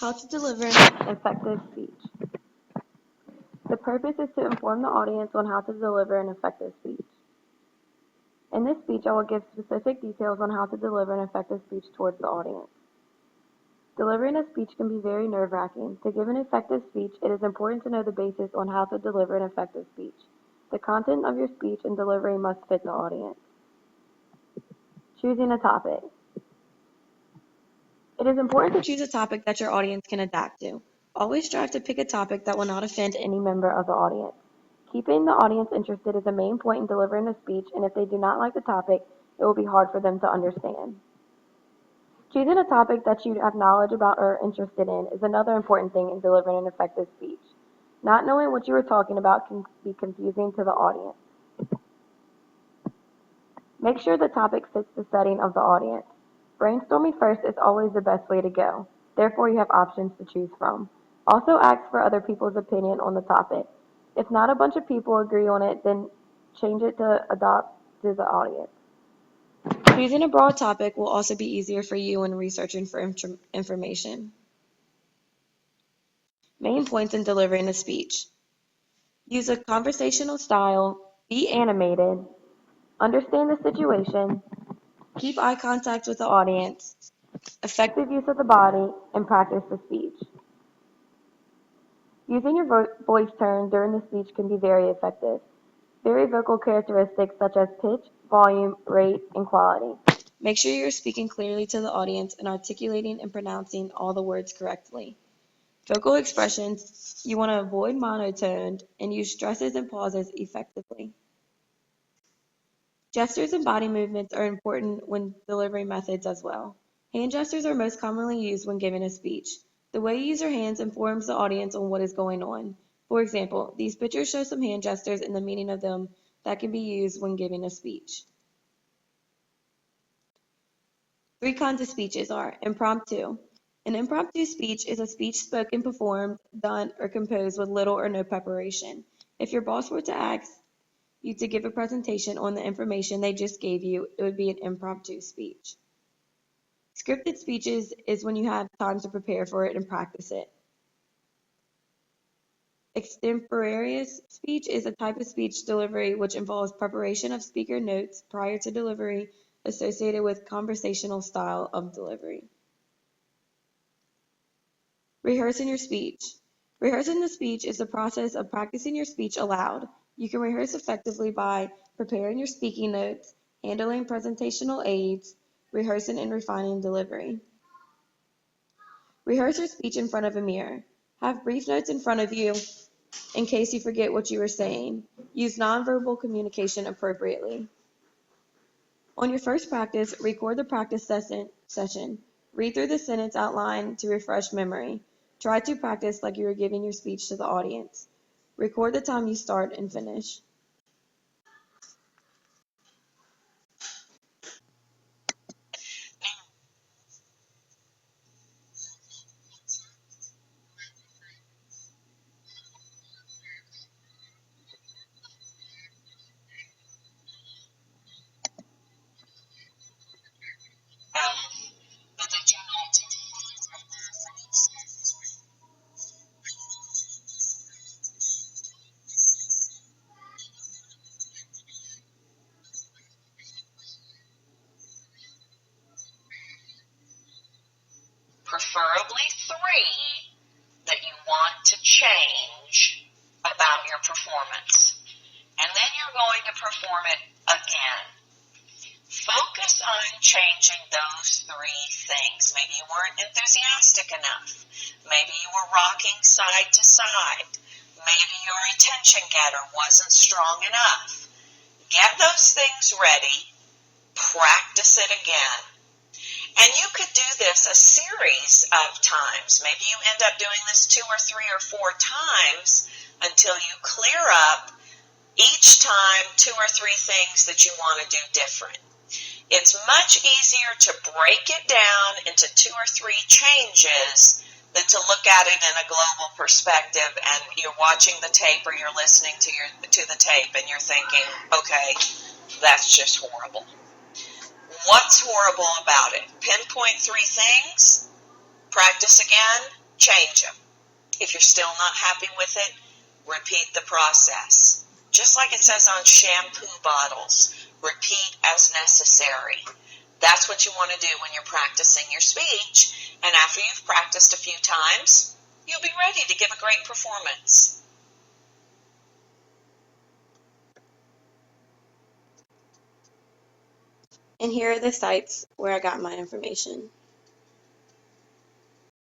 How to deliver an effective speech. The purpose is to inform the audience on how to deliver an effective speech. In this speech, I will give specific details on how to deliver an effective speech towards the audience. Delivering a speech can be very nerve-wracking. To give an effective speech, it is important to know the basis on how to deliver an effective speech. The content of your speech and delivery must fit the audience. Choosing a topic. It is important to choose a topic that your audience can adapt to. Always strive to pick a topic that will not offend any member of the audience. Keeping the audience interested is a main point in delivering a speech, and if they do not like the topic, it will be hard for them to understand. Choosing a topic that you have knowledge about or are interested in is another important thing in delivering an effective speech. Not knowing what you are talking about can be confusing to the audience. Make sure the topic fits the setting of the audience. Brainstorming first is always the best way to go. Therefore, you have options to choose from. Also ask for other people's opinion on the topic. If not a bunch of people agree on it, then change it to adopt to the audience. Choosing a broad topic will also be easier for you when researching for information. Main points in delivering a speech. Use a conversational style, be animated, understand the situation, keep eye contact with the audience, effective use of the body, and practice the speech. Using your voice tone during the speech can be very effective. Vary vocal characteristics such as pitch, volume, rate, and quality. Make sure you're speaking clearly to the audience and articulating and pronouncing all the words correctly. Vocal expressions, you want to avoid monotoned and use stresses and pauses effectively. Gestures and body movements are important when delivering methods as well. Hand gestures are most commonly used when giving a speech. The way you use your hands informs the audience on what is going on. For example, these pictures show some hand gestures and the meaning of them that can be used when giving a speech. 3 kinds of speeches are impromptu. An impromptu speech is a speech spoken, performed, done, or composed with little or no preparation. If your boss were to ask you to give a presentation on the information they just gave you, it would be an impromptu speech. Scripted speeches is when you have time to prepare for it and practice it. Extemporaneous speech is a type of speech delivery which involves preparation of speaker notes prior to delivery associated with conversational style of delivery. Rehearsing your speech. Rehearsing the speech is the process of practicing your speech aloud. You can rehearse effectively by preparing your speaking notes, handling presentational aids, rehearsing and refining delivery. Rehearse your speech in front of a mirror. Have brief notes in front of you in case you forget what you were saying. Use nonverbal communication appropriately. On your first practice, record the practice session. Read through the sentence outline to refresh memory. Try to practice like you were giving your speech to the audience. Record the time you start and finish. Preferably 3 that you want to change about your performance. And then you're going to perform it again. Focus on changing those 3 things. Maybe you weren't enthusiastic enough. Maybe you were rocking side to side. Maybe your attention getter wasn't strong enough. Get those things ready. Practice it again. And you could do this a series of times. Maybe you end up doing this 2 or 3 or 4 times until you clear up each time 2 or 3 things that you want to do different. It's much easier to break it down into 2 or 3 changes than to look at it in a global perspective and you're watching the tape or you're listening to the tape and you're thinking, okay, that's just horrible. What's horrible about it? Pinpoint 3 things, practice again, change them. If you're still not happy with it, repeat the process. Just like it says on shampoo bottles, repeat as necessary. That's what you want to do when you're practicing your speech. And after you've practiced a few times, you'll be ready to give a great performance. And here are the sites where I got my information.